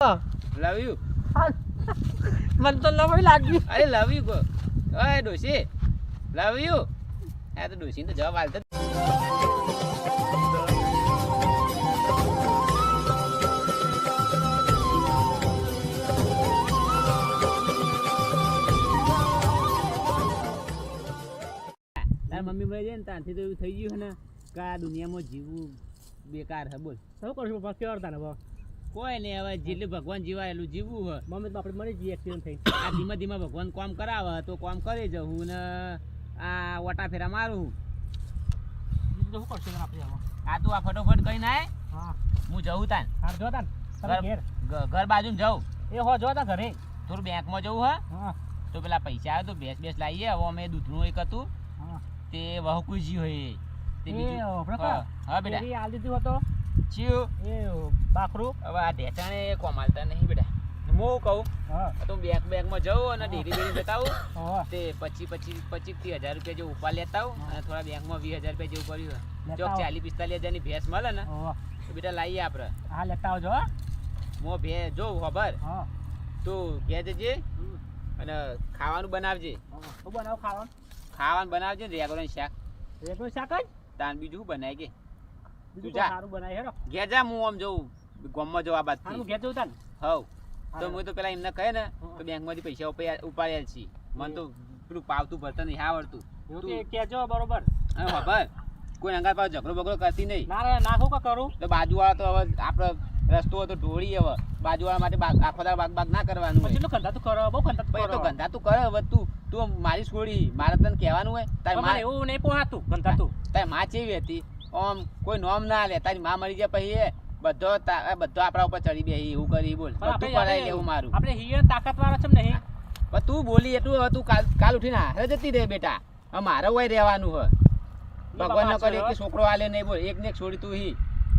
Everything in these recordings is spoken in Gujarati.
લવ યુ મને તો લવ લાગ્યું. અરે લવ યુ કો ઓય ડોશી લવ યુ આ તો ડોશી તો જવાબ આલતો મમ્મી ભાઈ છે ને ત્યાંથી તો એવું થઈ ગયું ને કે આ દુનિયામાં જીવવું બેકાર છે બોલ શું કરશું પપ્પા કેવડતા ને કોઈ નહીં હવે જેટલું ભગવાન જીવાયેલું જીવવું હોય મમ્મી તો આપણે મળી જઈએ એક્સિડન્ટ થઈ આ ધીમે ધીમે ભગવાન કામ કરાવે તો કામ કરી જવું ને આ વટા ફેરા મારું તો શું કરશું આપણે આ તું આ ફટોફટ કઈ ના હા હું જવું તાન હા જો તાન ઘર બાજુ જવું એ હો જો તા ઘરે થોડું બેંકમાં જવું હે હા તો પેલા પૈસા આવે તો બેસ લાવીએ હવે અમે દૂધનું એક હતું હા તે વહકુજી હોય તે બીજું હા બેટા એ આલ દીધું હતો ચિયું એ બાકરું હવે આ ઢેચાણે કોમ આલતા નહીં બેટા હું કહું હા તો બેંકમાં જવું અને ડેરી બેરી જતા આવું હા તે 25,000 રૂપિયા જેવું ઉપા લેતા આવું અને થોડા બેંકમાં 20,000 રૂપિયા જેવું પડ્યું જો લેતા 40-45,000 ની ભેંસ મળે ને હા તો બેટા લાવીએ આપણે હા લેતા આવજો મો ભે જો ખબર હા તું ઘેર જજે અને ખાવાનું બનાવજે શું બનાવ ખાવાનું બનાવજે રેગોનું શાક રેગનું શાક જ તાન બીજું બનાય કે બીજું જા. સારું બનાય હેરો ઘેર જા હું આમ જઉં ગામમાં જવા બાદ હું ઘેર જઉં તાન હવ તો હું તો પેલા એમને કહે ને તો બેંકમાંથી પૈસા ઉપાડ્યા છીએ મને તો પેલું પાવતું ભરતા નહીં આવડતું એવું કે કેજો બરોબર અને ખબર કોઈ અંગાર પાસે ઝઘડો બગડો કરતી નહીં ના રે નાખું કે કરું તો બાજુવાળા તો હવે આપણે રસ્તો તો ઢોળી હવે બાજુવાળા માટે આખો દાડો બાગ ના કરવાનું હોય પછી ગંધા તું કરો બહુ ગંધા તું તો કરો ગંધા તું કરે હવે તું મારી છોડી મારે તને કહેવાનું હોય તારી મને એવું નહીં પોહાતું ગંધા તું તારી માં ચેવી હતી આમ કોઈ નોમ ના લે તારી માં મરી જાય પછી બધો આપણા ઉપર ચડી બે એવું કરી બોલ બધું કરાઈ લેવું મારું આપણે હિયર તાકાતવાળા છે નહીં પણ તું બોલી એટલું હવે તું કાલ ઉઠીને હારે જતી રહે બેટા હવે મારે હોય રહેવાનું હોય ભગવાન ન કરે કે છોકરો આલે નહીં બોલ એક ને એક છોડી તું હી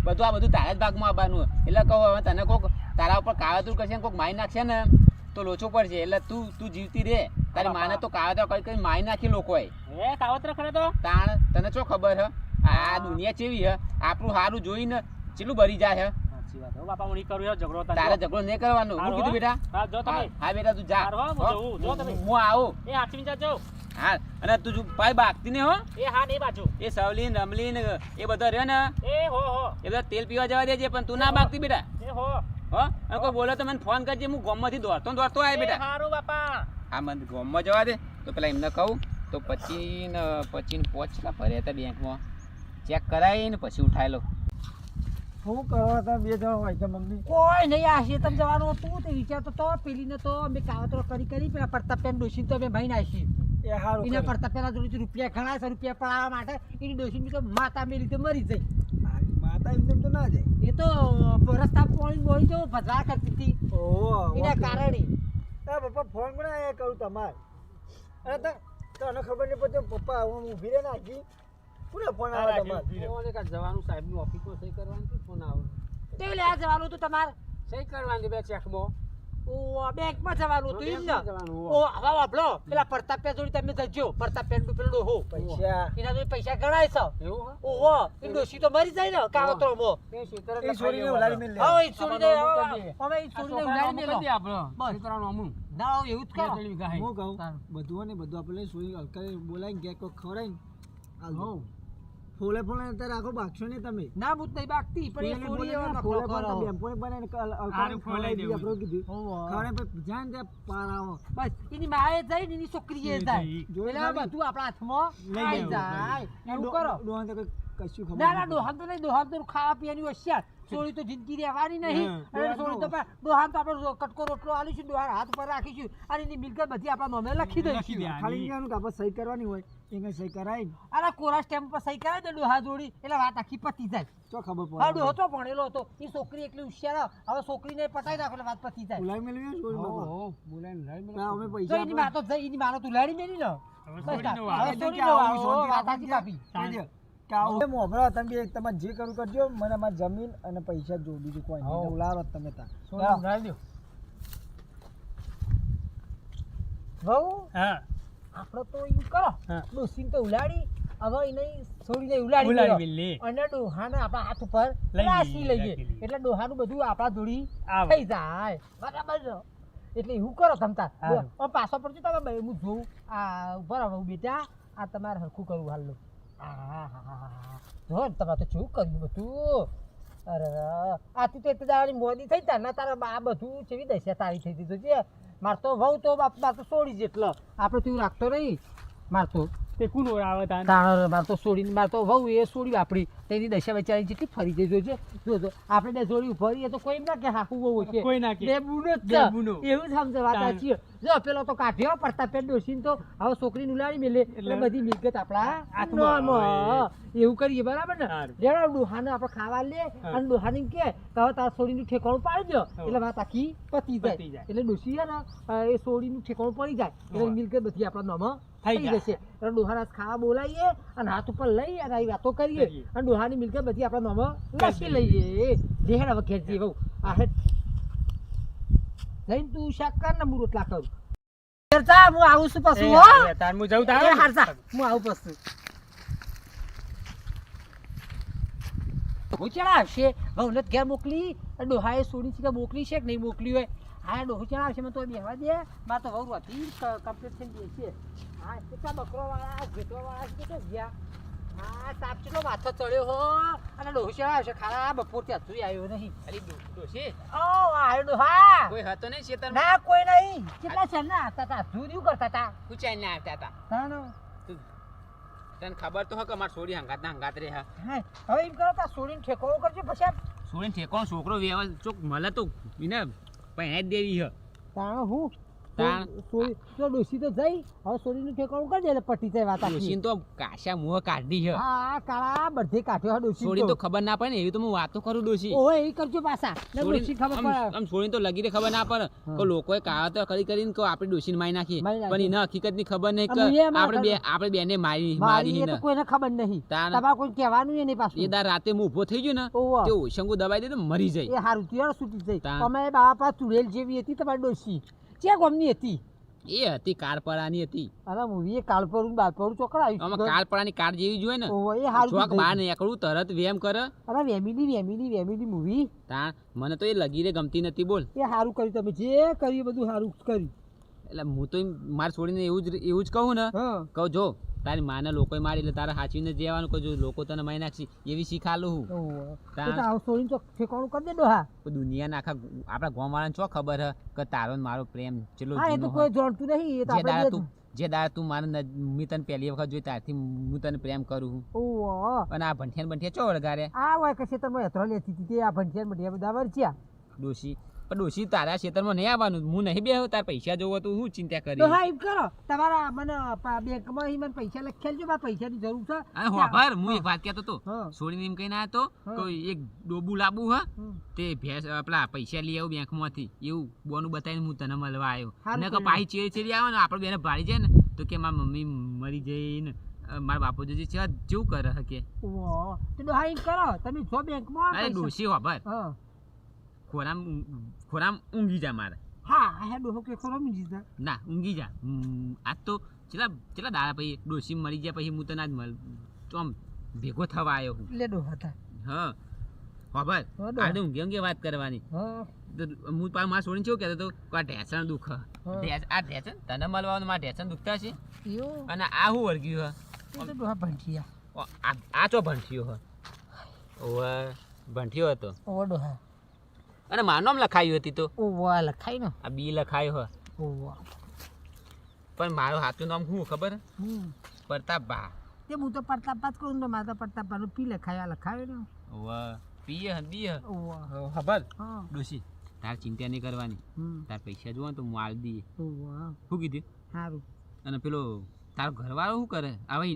બધું આ બધું તારા જ ભાગમાં આવવાનું એટલે કહું હવે તને કોઈક તારા ઉપર કાવતરું કરશે કોઈક મારી નાખશે ને તો લોચો પડશે એટલે તું જીવતી રે તારી માને તો કાવતરા કરી મારી નાખી લોકોએ એ કાવતરા કરે તો તાણ તને શું ખબર હે આ દુનિયા કેવી હે આપણું સારું જોઈને કેટલું ભરી જાય હે સાચી વાત હો બાપા હું નહીં કરું યાર ઝઘડો તારે ઝઘડો નહીં કરવાનો હું કીધું બેટા હા જો તમે હા બેટા તું જા જો તમે હું આવું એ હાચવી જાજો હા અને તું ભાઈ બાગતી ને હો એ હા ને બાજુ એ સવલીન રમલીન એ બધા રહે ને એ હો એ બધા તેલ પીવા જવા દેજે પણ તું ના બાગતી બેટા એ હો અને કોઈ બોલે તો મને ફોન કરજે હું ગામમાંથી દોડતો આવે બેટા હારું બાપા હા મને ગામમાં જવા દે તો પેલા એમને કહું તો પછી પહોંચલા ફર્યા હતા બેંકમાં ચેક કરાવીને પછી ઉઠાયેલો શું કરવા હતા બે જણ હોય તો મમ્મી કોઈ નહીં આ શેતમ જવાનું હતું તે વિચારતો તો પેલીને તો અમે કાવતરો કરી પેલા પ્રતાપેન ડોશી તો અમે ભાઈ નાખી એ હારું એના પ્રતાપેના જોડેથી રૂપિયા ઘણા છે રૂપિયા પડાવવા માટે એની ડોશી તો માતા મેલી તો મરી જઈ માતા એમ તો ના જાય એ તો રસ્તા પોણી બોલી તો ભજવા કરતી હતી એના કારણે પપ્પા ફોન પણ કરું તમારે અરે તને ખબર નહીં પડતી પપ્પા હું ઊભી રહે નાખી કોને ફોન આવે તમારે જવાનું સાહેબની ઓફિસમાં સહી કરવાની ફોન આવે તે લે જવાનું હતું તમારે સહી કરવાની બે ચેકમાં ઓ બેંકમાં જવાનું હતું એમ ને ઓ હવે વાપલો પેલા પ્રતાપ્યા જોડી તમે જજો પ્રતાપ્યા નું પેલો હો પૈસા એના જોડે પૈસા ગણાય છે એવું ઓહો એ ડોશી તો મરી જાય ને કાવતરોમાં એ છોડીને ઉલાડી મેલ લે હા એ છોડીને હવે એ છોડીને ઉલાડી મેલ આપણો બસ કરવાનું અમુક ના એવું જ કરો હું કહું બધું ને બધું આપણે છોડી હલકા બોલાઈને કે કોઈ ખવડાઈને હો ફોલે અત્યારે આખો બાગશો ને તમે ના બુત નહીં બાગતી પણ એ છોડી એવા નખરો કરો બેમ્પોને બનાવીને અલકાને ફોલાઈ દઈએ આપણે કીધું ખાણે પછી જાન તે પાર આવો બસ એની માએ જાય ને એની છોકરીએ જાય જોયેલા બધું આપણા હાથમાં લઈ જાય એવું કરો ડોહાન તો કશું ખબર ના ડોહાન તો નહીં ડોહાન તો ખાવા પીવાની હોશિયાર છોડી તો જિંદગી રહેવાની નહીં અને છોડી તો ડોહાન તો આપણે કટકો રોટલો આલીશું ડોહાન હાથ પર રાખીશું અને એની મિલકત બધી આપણા નામે લખી દઈશું ખાલી કહેવાનું કે આપણે સહી કરવાની હોય એને સહી કરાય અરે કોરા સ્ટેમ્પ પર સહી કરાય તો ડોહા જોડી એટલે વાત આખી પતી જાય તો ખબર પડે હા ડોહો તો ભણેલો હતો એ છોકરી એટલી હોશિયાર હવે છોકરીને પટાઈ નાખો એટલે વાત પતી જાય બોલાઈ મેળવી છોડી બાબા હો બોલાઈને લઈ મેળવી અમે પૈસા એની માં તો જઈ એની માનો તું લડી મેલી લો હવે છોડી દો વાત આખી કાપી મોભરા તમે તમારે જે કરું કરજો મને મારી જમીન અને પૈસા જો બીજું કોઈ નહીં ઉલારો તમે તા બહુ હા આપણે તો એવું કરો ડોસીને તો ઉલાડી હવે એને છોડીને ઉલાડી ઉલાડી મેલ્યો. મેલી. અને ડોહાને આપણા હાથ ઉપર લઈ રાસી લઈએ રાખી લઈએ. એટલે ડોહાનું બધું આપણા જોડી આવે. થઈ જાય બરાબર છે. એટલે એવું કરો તમતાર હારું. પાછો પડજો તમે બે હું જોઉં આ બરાબર બેટા આ તમારે હરખું કરવું હાલ જો ને તમારે તો શું કર્યું બધું અરે આથી તો એટલી દાડાની મોદી થઈ તા ને તારા બા બધું કેવી દશા તારી થઈ દીધું છે માર તો વહુ તો બાપ માર તો છોડી જેટલો આપણે તું રાખતો નહીં માર તો તે કોણ ઓળાવે તાન? તાણ માર તો છોડીને માર તો વહુ એ છોડી આપણી તેની દશા બચારી જેટલી ફરી જઈ જોજે જોજો આપણે બે જોડી ઉભરી તો કોઈ એમ ના કે હાકું બહુ છે કોઈ ના કે. બે બુનો જ બે છે. બુનો. એવું જ સમજે વાત તાણ. સાચી જો પેલો તો કાઢ્યો પડતા પેટ ડોસીને તો હવે છોકરીને ઉલાડી મેલે એટલે એટલે બધી મિલકત આપણા હાથમાં નામમાં. હોય. એવું કરીએ બરાબર ને સારું. લેવડાવ ડોહાને આપણે ખાવા લે અને ડોહાને એમ કે હવે તારા છોડીનું ઠેકાણું પાડજો એટલે વાત આખી પતી પતી જાય જાય. એટલે ડોસી છે ને એ છોડીનું ઠેકાણું પડી જાય એટલે હોય. મિલકત બધી આપણા નામમાં થઈ થઈ જાય. જશે એટલે ડોહાના ખાવા બોલાવીએ અને હાથ ઉપર લઈ અને આવી વાતો કરીએ કરીએ. અને ડોહાની મિલકત બધી આપણા નામમાં લખી લઈએ જે હેડ હવે ખેંચીએ બહુ આ હેડ લઈને તું શાક કર ને હું રોટલા કરું જા, હું આવું છું પાછું એ હો હવે તાન હું જાઉં તાન. એ હાર જા, હું આવું પાછું હું ચડા આવશે વહુને ઘેર મોકલી અને ડોહાએ સોની છે કે મોકલી છે કે નહીં મોકલી હોય હા ડોહું ચડા આવશે મને તો બેહવા દે મારે તો વહુ હતી કમ્પ્લીટ થઈને બેસીએ હા કેટલા બકરોવાળા ઘેટોવાળા છે તો ગયા હા તાપ ચેટલો માથો ચડ્યો હો અને ડોહું ચડા આવશે ખારા બપોર ત્યાં સુધી આવ્યો નહીં અરે ડોશી ઓ આવ્યો ડોહા કોઈ હતો નહીં ખેતરમાં? ના કોઈ નહીં કેટલા છે ના હતા તા ધૂર્યું કરતા તા પૂછાઈને આવતા હતા. તાનો તને ખબર તો હે કે મારે છોડી હંગાત રે હા હા હવે એમ કરો તા સોડીને ઠેકો કરજો પછી આમ છોડીને ઠેકોનો છોકરો વ્યવહાર ચોક મળે તો એને પહેણાઈ જ દેવી હે. તાણ હું તાણ. સોડી તો ડોસી તો જઈ હવે સોડીનું ઠેકાણું કરજે એટલે પટી જાય વાત આખી ડોશીને તો કાશા મુહ કાઢી હે. હા કાળા બધે કાઢ્યો ડોસી છોડીને તો ખબર ના પડે ને એવી તો હું વાતો કરું ડોશી. ઓય એ કરજો પાછા ને ડોસી ખબર પડે આમ છોડીને તો લગીને ખબર ના પડે કે લોકોએ કાવતો કરીને કે આપણે ડોશીને મારી નાખીએ મારી નાખીએ. પણ એને હકીકતની ખબર નહીં કે આમ એ એમાં આપણે બેને મારી મારી એ તો ને કોઈને ખબર નહીં તાણ. તમારે કોઈ કહેવાનું ય નહીં એ પાછું દાર રાતે હું ઊભો થઈ ગયો ને ઓવા. તે ઓશંગુ દબાઈ દે તો મરી જાય. એ હારું તિયાર છૂટી જઈ તાણ. તમે બાપા ચુડેલ જેવી હતી તમારી ડોસી ચે ગમની હતી એ હતી કારપરાની હતી. અરે મૂવી એ કાળપરું બાળપરું ચોકડા આમાં કારપરાની કાર જેવી જોઈએ ને ઓવા એ હારું ચોક થઈ બહાર ગઈ. નીકળું તરત વેમ કરે. અરે વેમિલી મૂવી તાણ મને તો એ લગીરે ગમતી નથી બોલ. એ હારું કર્યું તમે જે કર્યું બધું હારું કર્યું એટલે હું તો મારે છોડીને એવું જ કહું ને હા કહું જો તારી માને લોકોએ મારી એટલે તારે સાચવીને જવાનું કહું જો લોકો તને મારી નાખશે એવી શીખ આલું હું. ઓવા. તાણ. તો તાવ સોડીને ચોક ઠેકાણું કરી દે ડોહા પણ દુનિયાના આખા આપણા ગામવાળાને શું ખબર હે કે તારો ને મારો પ્રેમ ચેલો હા એ તો જૂનો કોઈ હે. જાણતું નહીં એ તો જે દાડા આપણે તું જે દાડા તું મારે મેં તને પહેલી વખત જોઈ ત્યારથી હું તને પ્રેમ કરું છું. ઓવા. અને આ ભંઠિયા ચો વળગારે આ હોય કે ખેતરમાં હેતરો લેતી હતી તે આ ભંઠિયા ભંઠિયા બધા વરચ્યા ડોશી પણ ડોશી તારા ખેતરમાં નહીં આવવાનું હું નહીં બેહું તાર પૈસા જોવો તો હું ચિંતા તો કરી. હા એમ કરો તમારા મને બેંકમાં ઈ મને પૈસા લખેલ છે મારે પૈસાની જરૂર છે હા હોભર હું એક વાત કહેતો તો હા. છોડીને એમ કહીને આવ્યો હા. તો એક ડોબું લાવવું હે હમ. તે ભેંસ પેલા પૈસા લઈ આવું બેંકમાંથી એવું બોનું બતાવીને હું તને મળવા આવ્યો. હારું ને કે કર્યું. પાછી ચેડી આવે ને આપણે બેને ભાડી જાય ને તો કે મારી મમ્મી મરી જઈ ને મારા બાપુજી છે જેવું કરે હે કે ઓહો. તો ડોહા એમ કરો તમે જો બેંકમાં અરે પૈસા- ડોશી હોભર હા ખોરામ ઊંઘી જા મારે. હા હા ડોહો કે ખરો મીજી જા ના ઊંઘી જા આજ તો ચેલા દાડા પછી ડોશી મરી ગયા પછી હું તને આજ તો આમ ભેગો થવા આવ્યો હું. લે ડોહા થા હા હોભર હા, ડોહા. આજે ઊંઘે વાત કરવાની. હા તો હું પાછું મારા છોડીને શું કહેતો હતો કે આ ઢેસણ દુખ હા. આ ઢેસણ તને મળવાનું મારા ઢેસણ દુખતા છે એવું અને આ શું વળગ્યું એ તો ડોહા ભંઠિયા હે આ ચો ભંઠિયો હે ઓવે ભંઠિયો હતો ઓહો ડોહા અને મારું નામ લખાયું હતી તો ઓહો આ લખાય ને આ બી લખાયો હે ઓહો પણ મારું સાચું નામ શું ખબર હે? હમ પ્રતાપ બા. તે હું તો પ્રતાપ કરું ને મારે તો પ્રતાપ બાનું પી લખાય આ લખાય ને ઓવે પીએ હે બી હે ઓહો ખબર હા ડોશી તાર ચિંતા નહીં કરવાની હમ તાર પૈસા જોવો ને તો હું આલ દઈએ. ઓહો શું કીધું સારું અને પેલો તારો ઘરવાળો શું કરે હવે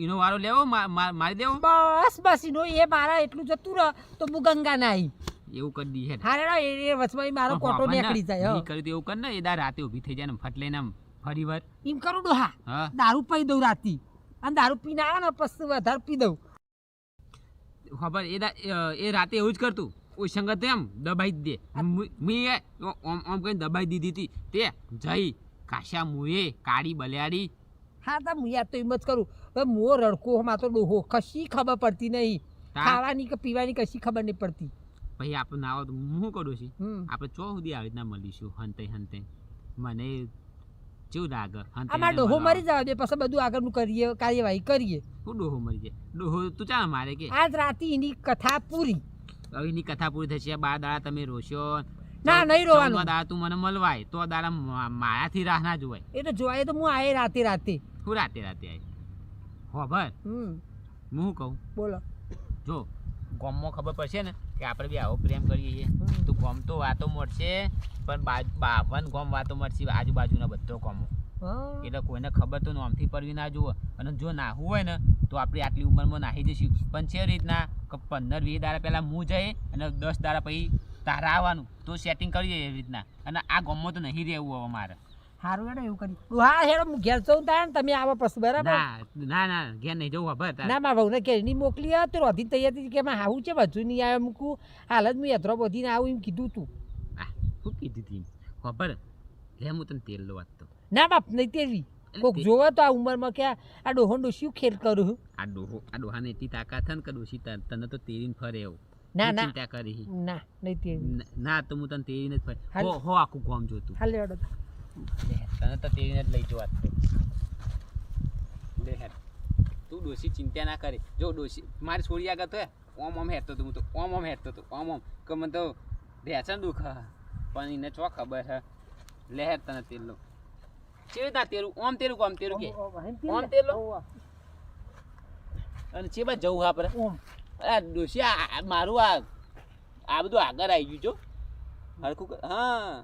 એનો વારો લેવો મારી દેવો બસ બસ ઈનો એ મારા એટલું જતું રહે તો હું ગંગા ના આવી એવું કરી દઈએ. હારે ના એ વચમાં ઈ મારો કોટો નીકળી જાય હો. કર્યું તો એવું કર ને એ દાર રાતે ઊભી થઈ જાય ને ફટ લઈને આમ ફરી વાર. એમ કરું ડોહા હા દારૂ પી દઉં રાતી અને દારૂ પીને આવે ને પછી વધારે પી દઉં ખબર એ રાતે એવું જ કરતું ઓય સંગત એમ દબાઈ જ દે મેં ઓમ કઈ દબાઈ દીધી હતી તે જઈ કાશા મુએ કાળી બલિયાડી હા તો હું યાદ તો એમ જ કરું હવે મો રડકો માં તો ડોહો કશી ખબર પડતી નહીં હા. ખાવાની કે પીવાની કશી ખબર નહીં પડતી પછી આપણે ના આવો તો હું કરું છું હમ. આપણે ચો સુધી આવી રીતના મળીશું હંતે હંતે મને કેવું લાગે હંતે આમાં હંતે ડોહો મળવા. મરી જવા દે પછી બધું આગળનું કરીએ કાર્યવાહી કરીએ શું ડોહો મરી જાય ડોહો તું ચાલ મારે કે આજ રાતે એની કથા પૂરી હવે એની કથા પૂરી થશે 12 દાડા તમે રોશો ના નહીં રોવાનું 14મા દાડા તું મને મળવાય તો દાડા માયાથી રાહ ના જોવાય એ તો જોવાય તો હું આયે રાતે હું રાતે આવી ખબર હમ હું શું કહું બોલો જો ગોમમાં ખબર પડશે ને કે આપણે બી આવો પ્રેમ કરીએ છીએ હમ. તો ગોમ તો વાતો મળશે પણ બાવન ગોમ વાતો મળશે આજુબાજુના બધો ગોમો હા એટલે કોઈને ખબર તો નોમથી પડવી ના જુઓ અને જો નાહવું હોય ને તો આપણી આટલી ઉંમરમાં નાહી જઈશું પણ છે રીતના કે 15-20 દાડા પહેલાં હું જઈએ અને 10 દાડા પછી તારા આવવાનું તો સેટિંગ કરીએ એવી રીતના અને આ ગોમમાં તો નહીં રહેવું હવે મારે સારું હેડો એવું કરી હા હેડો હું ઘેર જઉં તાર ને તમે આવો પછી બરાબર ના ઘેર નહીં જવું ખબર ના મારા ભાઉને ઘેરની મોકલી તો રોધી તૈયાર થઈ કે એમાં આવું છે બધું નહીં આવે મૂકું હાલ જ હું યથરો બધીને આવું એમ કીધું તું શું કીધું તી ખબર લે હું તને તેલ લો વાત તો ના બાપ નહીં તેવી કોક જોવે તો આ ઉંમરમાં કે આ ડોહો ડોસ્યું ખેલ કરું આ ડોહાને એટલી તાકાત છે ને કે ડોશી તને તો તેરીને ફરે એવું ના શું ના ચિંતા કરી ના નહીં તેવી ના તો હું તને તેરીને જ ફરે હાલ. હો આખું ગામ જોતું હાલ હેડો તને તો તેરીને જ લઈ જવા લે હેડ તું ડોશી ચિંતા ના કરે જો ડોશી મારી છોડી આગળ તો ઓમ હેરતો તો હું તો ઓમ હેરતો તો ઓમ કે મને તો ભેસણ દુખ પણ એને ચો ખબર છે લે હેડ તને તેલ લો ચેવી રીતના તેરું ઓમ તેરું કે ઓમ તેલ લો અને ચે બાદ જવું આપણે ઓમ અરે ડોશી મારું આ બધું આગળ આવી ગયું જો હરખું હા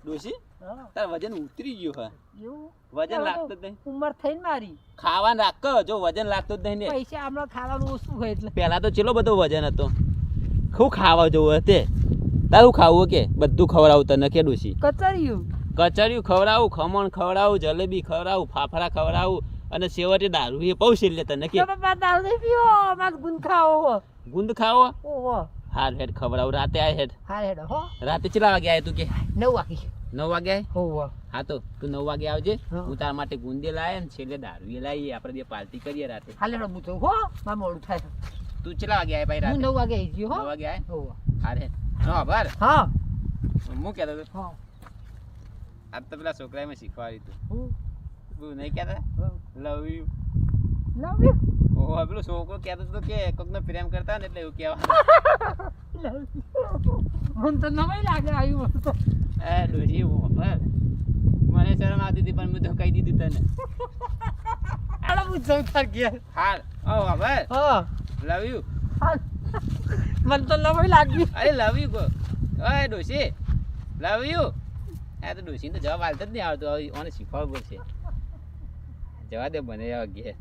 ડોશી હા તાર વજન ઉતરી ગયું હા એવું વજન લાગતું જ નહીં ઉંમર થઈને મારી ખાવાનું રાખ જો વજન લાગતું જ નહીં ને પૈસા હમણાં ખાવાનું ઓછું હોય એટલે પહેલા તો ચેલો બધો વજન હતો ખૂબ ખાવા જોવું તે તારું ખાવું કે બધું ખવડાવું તને કે ડોશી કચરિયું કચરિયું ખવડાવું ખમણ ખવડાવું જલેબી ખવડાવું ફાફડા ખવડાવું અને છેવટે દારૂ એ પૌશે એટલે તને કે બાપા દારૂ નહીં પીવો મારે ગુંદ ખાવો ગુંદ ખાવો ઓહો હાર હેડ ખવડાવું રાતે આય હેડ હા હેડો હો રાતે કેટલા વાગે આય તું કે 9 વાગી 9 વાગે આય હોવો હા તો તું 9 વાગે આવજે હા. હું તારા માટે ગુંદે લાવે ને છેલ્લે દારૂ એ લાવીએ આપણે બે પાર્ટી કરીએ રાતે હાલ હેડો હું તો હો મારે મોડું થાય તું કેટલા વાગે આય ભાઈ હું રાતે 9 વાગે આવી ગયો 9 હો વાગે આય હોવો હાર હેડ હા બાર હા હું કહેતો હતો હા આજ તો પેલા છોકરાએ મેં શીખવાડ્યું હતું હું તું નહીં કહેતા લવ યુ લવ યુ ઓહો પેલો છોકરો કહેતો હતો કે કોકને પ્રેમ કરતા ને એટલે એવું કહેવાનું મને તો નવાઈ લાગે આવ્યું મને તો એ ડોશી ખબર મને શરમ આવતી હતી પણ મેં તો કહી દીધું તને હાલો હું જઉં તાર ઘેર હાલ ઓ હવે હા લવ યુ હાલ મને તો નવાઈ લાગી અરે લવ યુ ગો ઓય ડોશી લવ યુ આ તો ડોશીને તો જવાબ હાલતો જ નહીં આવતો હવે ઓને શીખવાડવું પડશે જવા દે મને હવે ઘેર